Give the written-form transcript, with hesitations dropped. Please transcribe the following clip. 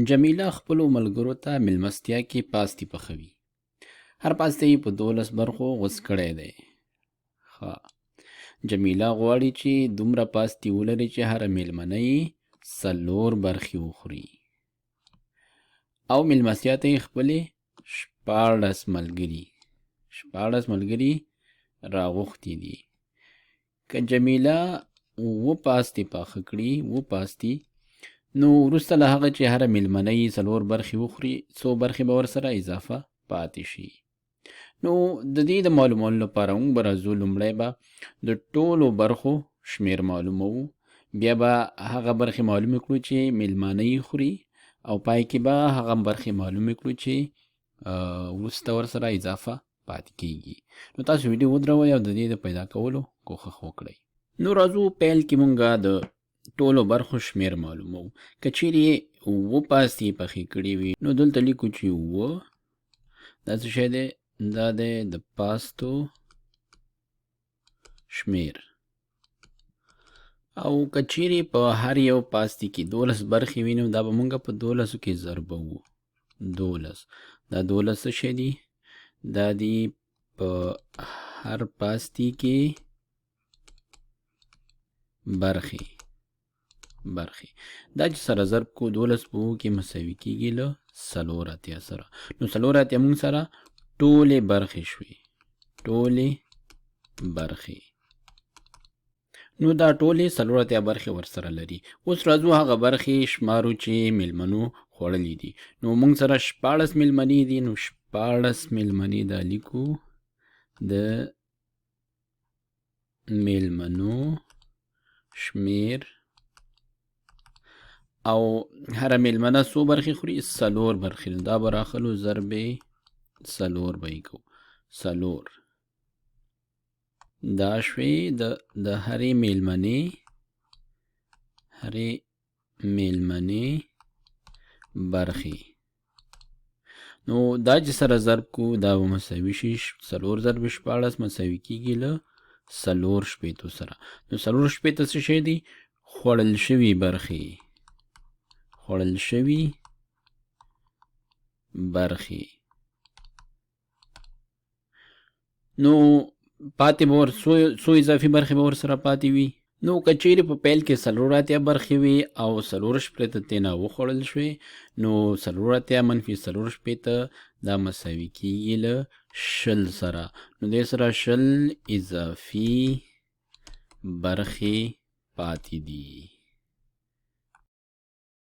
جمیله خپلو ملګرو ته میلمستیا کې پاستي پخوي. هر پاستی یې په 12 برخو غوڅ کړی دی. ښه، جمیله غواړي چې دومره پاستي ولري چې هره میلمنه یې 4 برخې وخوري. او میلمستیا ته یې خپلې 14 ملګري راغوښتي دي. که جمیله 7 پاستي پاخه کړي، 7 پاستي، نو وروسته له هغه چې هره میلمنه یې 4 برخې وخوري، 100 برخې به ورسره اضافه پاتې شي. نو د دې د معلومولو لپاره موږ به راځو، لومړی به د ټولو برخو شمیر معلوموو، بیا به هغه برخې معلومې کړو چې میلمانه یې خوري، او پای کې به هغه برخې معلومې کړو چې وروسته ورسره اضافه پاتې کیږي. نو تاسو ویډیو ودروئ او د دې د پیدا کولو کوښښ وکړئ. نو راځو پیل کې مونږه د ټولو برخو شمیر معلومو. که چیرې 7 پاستي پخې کړي وي، نو دلته لیکو چې 7 دا څه شی دی؟ دا دی د پاستو شمیر. او که چیرې په هر یو پاستي کې 12 برخې وي، نو دا به مونږه په 12 کې ضربوو. 12 دا 12 څه شی دی؟ دا دی په هر پاستي کې برخې. دا چې سره ضرب کو 12 په کې مساوي کیږي له 4 سره. نو 4 موږ سره ټولې برخې شوي، ټولې برخې. نو دا ټولې 4 برخې ورسره لري. اوس راځو هغه برخې شمارو چې میلمنو خوړلې دي. نو موږ سره 14 میلمنې دي. نو 14 میلمنې دا لیکو د میلمنو شمیر. او هر میلمنه 100 برخې خوري، 4 برخې. دا به راخلو ضرب 4 به یې کوو. 4 دا شوې د هرې میلمنې برخې. نو دا چې سره ضرب کو، دا به مساوي شي 4 ضرب 14 مساوي کیږي له 4 شپېتو سره. نو 4 شپېته څه شی دی؟ خوړل شوي برخې. نو پاتې به څو اضافي برخې به ورسره پاتې وي. نو که چیرې په پیل کې 4 برخې وي او 4 شپېته ترېنه وخوړل شوې، نو 4 منفي 4 شپېته دا مساوي کیږي له 20 سره. نو دې سره 20 اضافي برخې پاتې دي.